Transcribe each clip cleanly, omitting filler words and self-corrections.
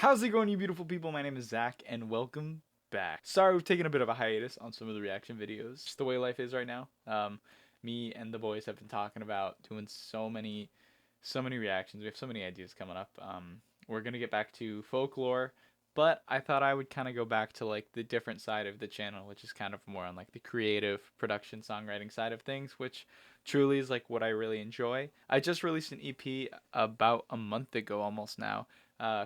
How's it going, you beautiful people? My name is Zach, and welcome back. Sorry we've taken a bit of a hiatus on some of the reaction videos. Just the way life is right now. Me and the boys have been talking about doing so many reactions. We have so many ideas coming up. We're gonna get back to folklore, but I thought I would kind of go back to like the different side of the channel, which is kind of more on like the creative production songwriting side of things, which truly is like what I really enjoy. I just released an EP about a month ago almost now,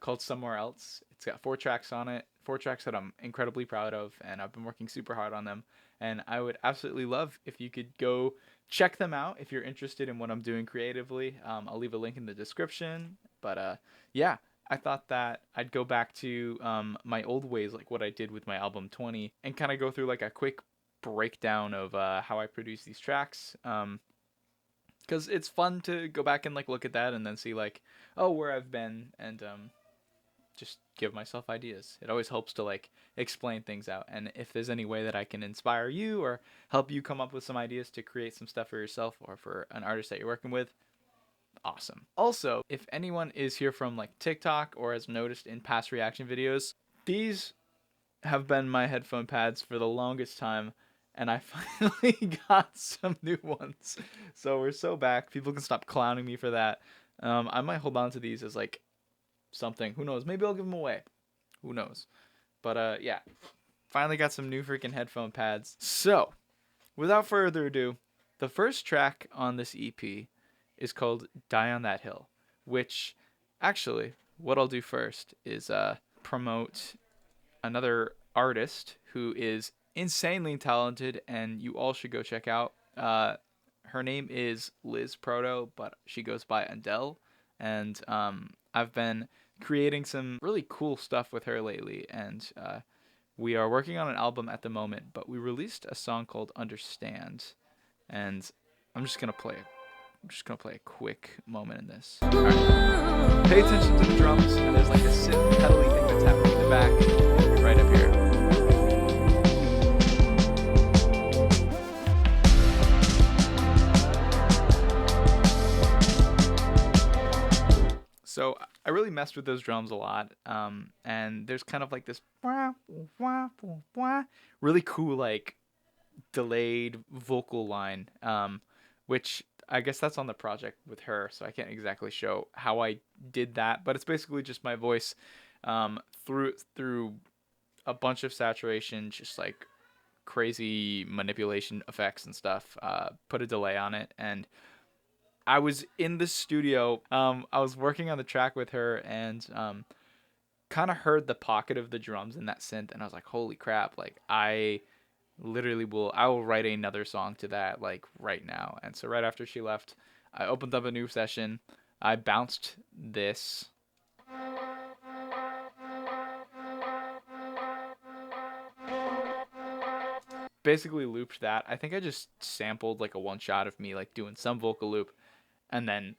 called Somewhere Else. It's got 4 tracks on it, 4 tracks that I'm incredibly proud of, and I've been working super hard on them. And I would absolutely love if you could go check them out if you're interested in what I'm doing creatively. I'll leave a link in the description. But yeah, I thought that I'd go back to my old ways, like what I did with my album 20, and kind of go through like a quick breakdown of how I produce these tracks. Because it's fun to go back and like look at that and then see like, oh, where I've been, and just give myself ideas. It always helps to like explain things out, and if there's any way that I can inspire you or help you come up with some ideas to create some stuff for yourself or for an artist that you're working with, awesome. Also, if anyone is here from like TikTok or has noticed in past reaction videos, these have been my headphone pads for the longest time, and I finally got some new ones. So we're so back. People can stop clowning me for that. I might hold on to these as like something. Who knows? Maybe I'll give them away. Who knows? But yeah, finally got some new freaking headphone pads. So without further ado, the first track on this EP is called Die on That Hill, which actually what I'll do first is promote another artist who is insanely talented and you all should go check out. Her name is Liz Proto, but she goes by Andel, and I've been creating some really cool stuff with her lately, and we are working on an album at the moment, but we released a song called Understand, and I'm just gonna play a quick moment in this. All right. Pay attention to the drums, and there's like a synth pedally thing that's happening in the back right up here. So I really messed with those drums a lot, and there's kind of like this really cool like delayed vocal line, which I guess that's on the project with her, so I can't exactly show how I did that, but it's basically just my voice through a bunch of saturation, just like crazy manipulation effects and stuff, put a delay on it, and I was in the studio, I was working on the track with her, and kind of heard the pocket of the drums in that synth, and I was like, holy crap, like I will write another song to that like right now. And so right after she left, I opened up a new session, I bounced this, basically looped that. I think I just sampled like a one shot of me like doing some vocal loop, and then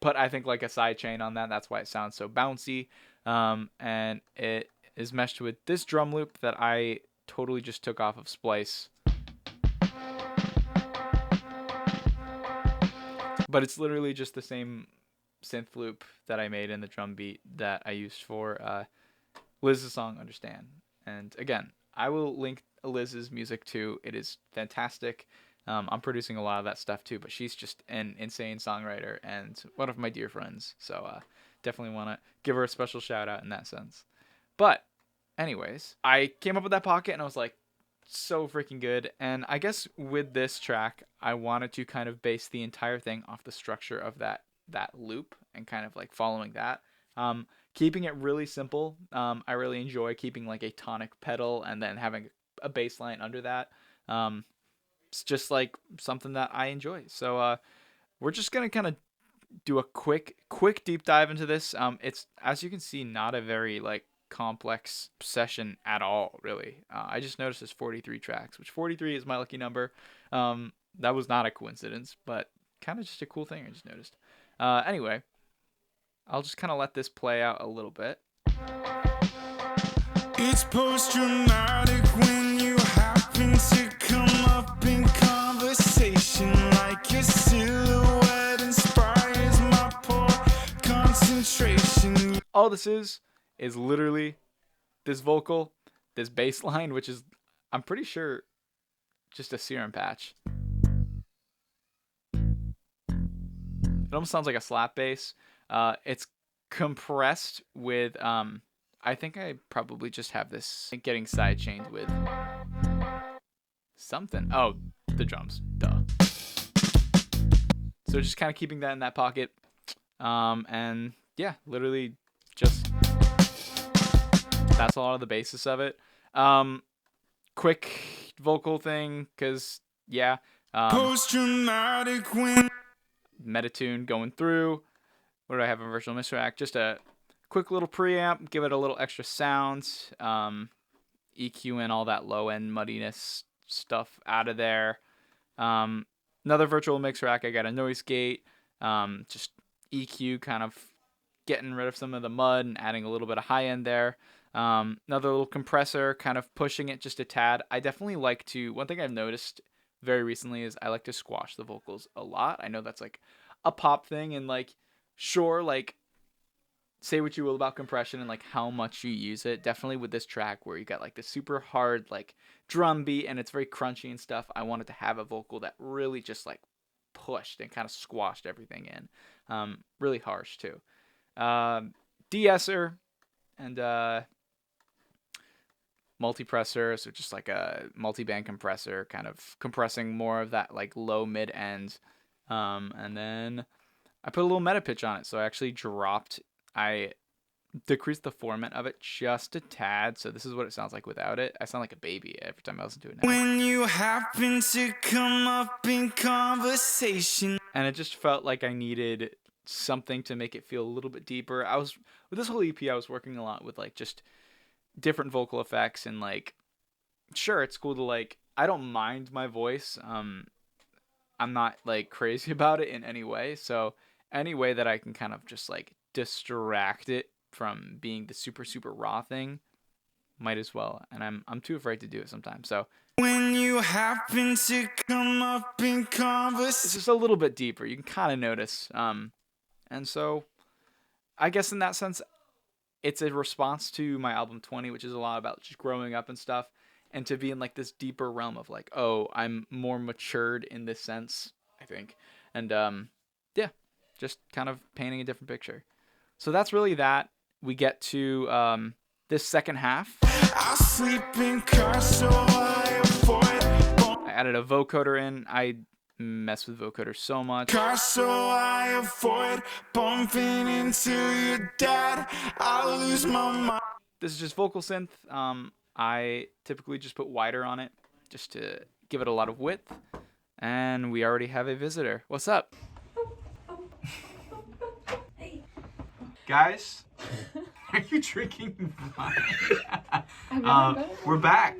put I think like a side chain on that. That's why it sounds so bouncy. And it is meshed with this drum loop that I totally just took off of Splice. But it's literally just the same synth loop that I made in the drum beat that I used for Liz's song Understand. And again, I will link Liz's music too. It is fantastic. I'm producing a lot of that stuff too, but she's just an insane songwriter and one of my dear friends. So definitely want to give her a special shout out in that sense. But anyways, I came up with that pocket and I was like, so freaking good. And I guess with this track, I wanted to kind of base the entire thing off the structure of that loop and kind of like following that. Keeping it really simple. I really enjoy keeping like a tonic pedal and then having a bass line under that. It's just like something that I enjoy. So we're just gonna kind of do a quick deep dive into this. It's, as you can see, not a very like complex session at all, really. I just noticed there's 43 tracks, which 43 is my lucky number. That was not a coincidence, but kind of just a cool thing I just noticed. Anyway, I'll just kind of let this play out a little bit. It's post-traumatic when you happen to come up in conversation, like your silhouette inspires my poor concentration. All this is is literally this vocal, this bass line, which is, I'm pretty sure, just a serum patch. It almost sounds like a slap bass. It's compressed with, I think I probably just have this getting sidechained with something. Oh, the drums, duh. So just kind of keeping that in that pocket. And yeah, literally just, that's a lot of the basis of it. Quick vocal thing, because yeah, post-traumatic when Metatune going through. What do I have in Virtual Mix Rack? Just a quick little preamp, give it a little extra sound, EQ in all that low end muddiness stuff out of there. Another Virtual Mix Rack, I got a noise gate, just EQ, kind of getting rid of some of the mud and adding a little bit of high end there. Another little compressor, kind of pushing it just a tad. I definitely like to, one thing I've noticed very recently is I like to squash the vocals a lot. I know that's like a pop thing, and like, sure, like, say what you will about compression and like how much you use it. Definitely with this track where you got like the super hard like drum beat and it's very crunchy and stuff, I wanted to have a vocal that really just like pushed and kind of squashed everything in. Really harsh too. De-esser and multipressor, so just like a multi-band compressor, kind of compressing more of that like low mid end. And then I put a little meta pitch on it, so I decreased the formant of it just a tad, so this is what it sounds like without it. I sound like a baby every time I listen to it now. when you happen to come up in conversation. And it just felt like I needed something to make it feel a little bit deeper. With this whole EP, I was working a lot with like just different vocal effects, and like, sure, it's cool to like, I don't mind my voice. I'm not like crazy about it in any way, so any way that I can kind of just like distract it from being the super super raw thing, might as well. And I'm too afraid to do it sometimes. So When you happen to come up in it's conversation. just a little bit deeper. You can kind of notice. And so I guess in that sense, it's a response to my album 20, which is a lot about just growing up and stuff, and to be in like this deeper realm of like, oh, I'm more matured in this sense, I think. And yeah, just kind of painting a different picture. So that's really that. We get to this second half. I sleep in cars so I avoid. I added a vocoder in. I mess with vocoder so much. Cars so I avoid bumping into your dad. I'll lose my mind. This is just vocal synth. I typically just put wider on it just to give it a lot of width. And we already have a visitor. What's up? Guys, are you drinking wine? I've never done it. We're back.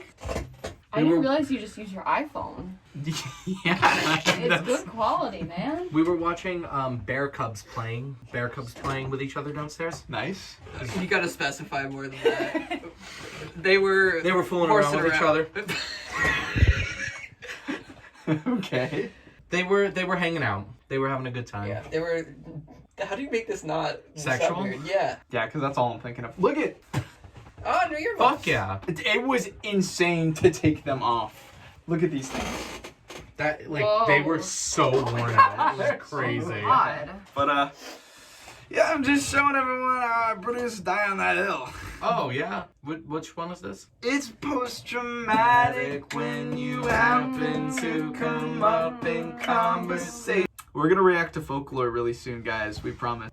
I didn't realize you just use your iPhone. Yeah, It's good quality, man. We were watching Bear Cubs playing with each other downstairs. nice. You gotta specify more than that. They were fooling around horsing with each other. Okay. They were hanging out. They were having a good time. Yeah, they were. How do you make this not Sexual? sound weird? Yeah. Yeah, because that's all I'm thinking of. Look at, Oh no, you're Fuck yeah. it was insane to take them off. Look at these things. That like Whoa. they were so worn out. It was crazy. God. But yeah, I'm just showing everyone how I produced Die on That Hill. Oh yeah. Which one is this? It's post-traumatic when you happen to come up in conversation. We're gonna react to Folklore really soon, guys. We promise.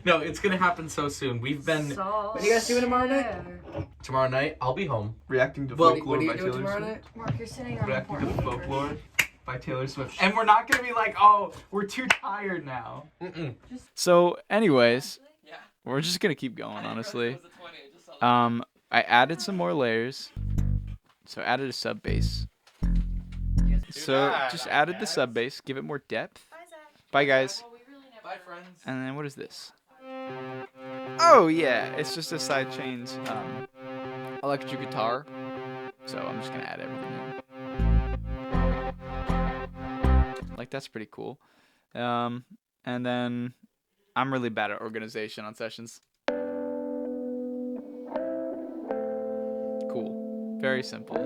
No, it's gonna happen so soon. We've been So What are you guys doing tomorrow night? tomorrow night. I'll be home. Reacting to Well, Folklore What are by you doing Taylor tomorrow Swift. night? Mark, you're sitting on Reacting to important Folklore by Taylor Swift. And we're not gonna be like, oh, we're too tired now. Mm-mm. So, anyways, Yeah. we're just gonna keep going, honestly. It was a 20, I just saw that. I added some more layers. So I added a sub bass. So just added the sub bass, give it more depth. Bye guys. Bye, friends. And then what is this? Oh yeah, it's just a sidechained electric guitar. So I'm just gonna add everything in. Like that's pretty cool. And then I'm really bad at organization on sessions. Very simple.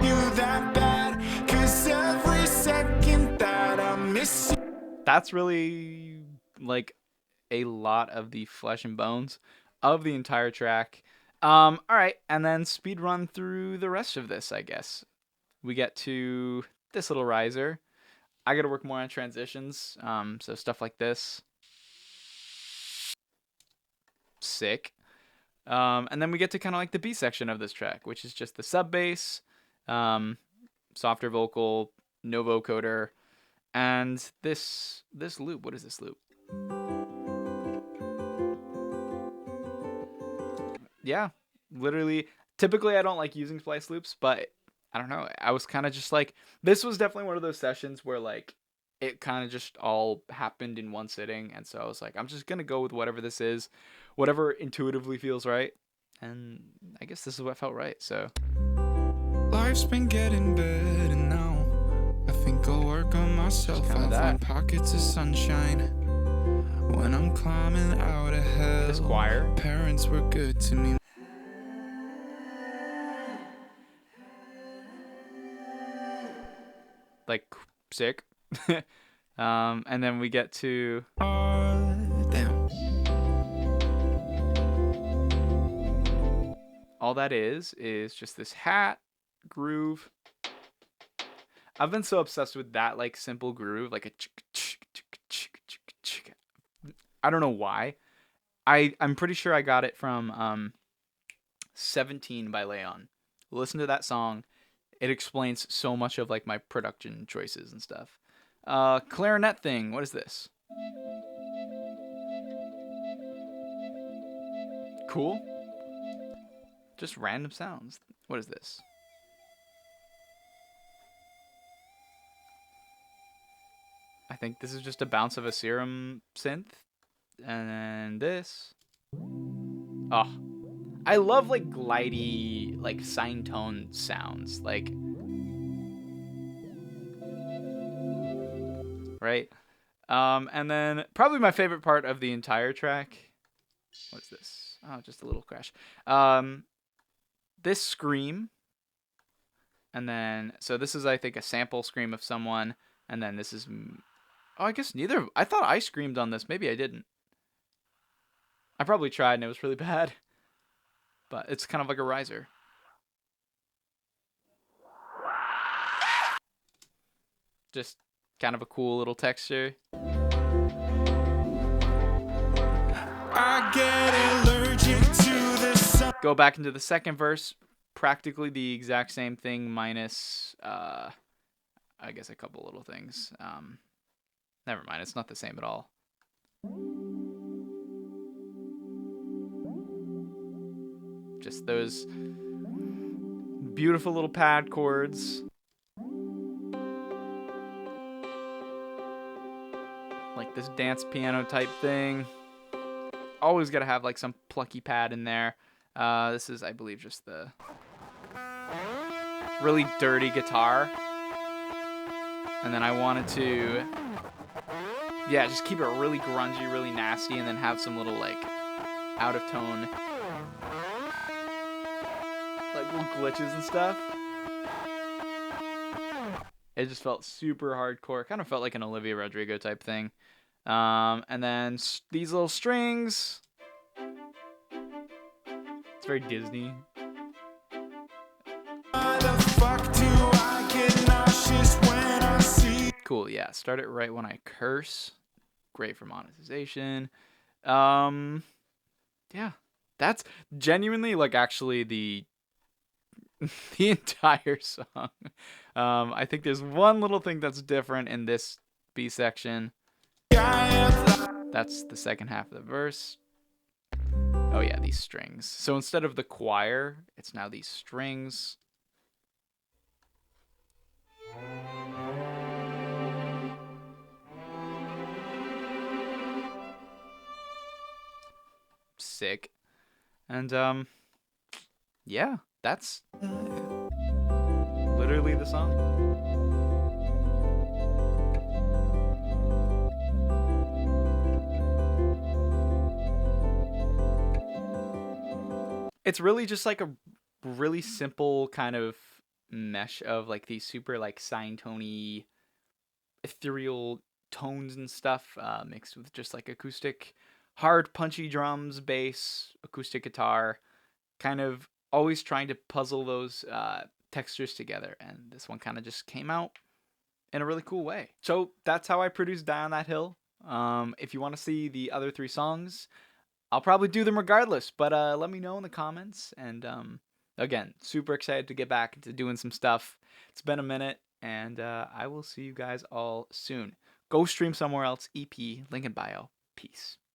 You that bad, 'cause every second that I miss you. That's really like a lot of the flesh and bones of the entire track. All right, and then speed run through the rest of this, I guess. We get to this little riser. I got to work more on transitions, so stuff like this. Sick. And then we get to kind of like the B section of this track, which is just the sub bass, softer vocal, no vocoder, and this loop. What is this loop? Yeah, literally. Typically, I don't like using splice loops, but I don't know. I was kind of just like, this was definitely one of those sessions where like it kind of just all happened in one sitting, and so I was like, I'm just gonna go with whatever this is, whatever intuitively feels right, and I guess this is what felt right. So Life's been getting better now. I think I'll work on myself. kinda I'll that. find pockets of sunshine when I'm climbing out of hell. this choir. Parents were good to me. Like sick. And then we get to Damn. all that is just this hat groove. I've been so obsessed with that like simple groove, like a I don't know why. I'm pretty sure I got it from 17 by Leon. Listen to that song. It explains so much of like my production choices and stuff. Clarinet thing. What is this? Cool. Just random sounds. What is this? I think this is just a bounce of a Serum synth. And then this. Oh. I love like glidey, like sine tone sounds. Like. Right? And then probably my favorite part of the entire track. What's this? Oh, just a little crash. This scream. And then, so this is, I think, a sample scream of someone. And then this is, oh, I guess neither. I thought I screamed on this. Maybe I didn't. I probably tried and it was really bad. But it's kind of like a riser. Just kind of a cool little texture. I get allergic to the sun. Go back into the second verse. Practically the exact same thing minus, I guess a couple little things. Never mind, it's not the same at all. Just those beautiful little pad chords. Like this dance piano type thing. Always gotta have like some plucky pad in there. This is, I believe, just the really dirty guitar. And then I wanted to, yeah, just keep it really grungy, really nasty, and then have some little like out of tone, like little glitches and stuff. It just felt super hardcore. Kind of felt like an Olivia Rodrigo type thing. And then these little strings. It's very Disney. Why the fuck do I get nauseous when I see? Cool, yeah. Start it right when I curse. Great for monetization. Yeah. That's genuinely like actually the entire song. I think there's one little thing that's different in this B section. That's the second half of the verse. Oh yeah, these strings. So instead of the choir, it's now these strings. Sick. And yeah, that's literally the song. It's really just like a really simple kind of mesh of like these super like sine tony ethereal tones and stuff, mixed with just like acoustic hard punchy drums, bass, acoustic guitar, kind of always trying to puzzle those textures together, and this one kind of just came out in a really cool way. So that's how I produced Die on That Hill. If you want to see the other 3 songs, I'll probably do them regardless, but let me know in the comments. And again, super excited to get back into doing some stuff. It's been a minute, and I will see you guys all soon. Go stream somewhere else. EP, link in bio. Peace.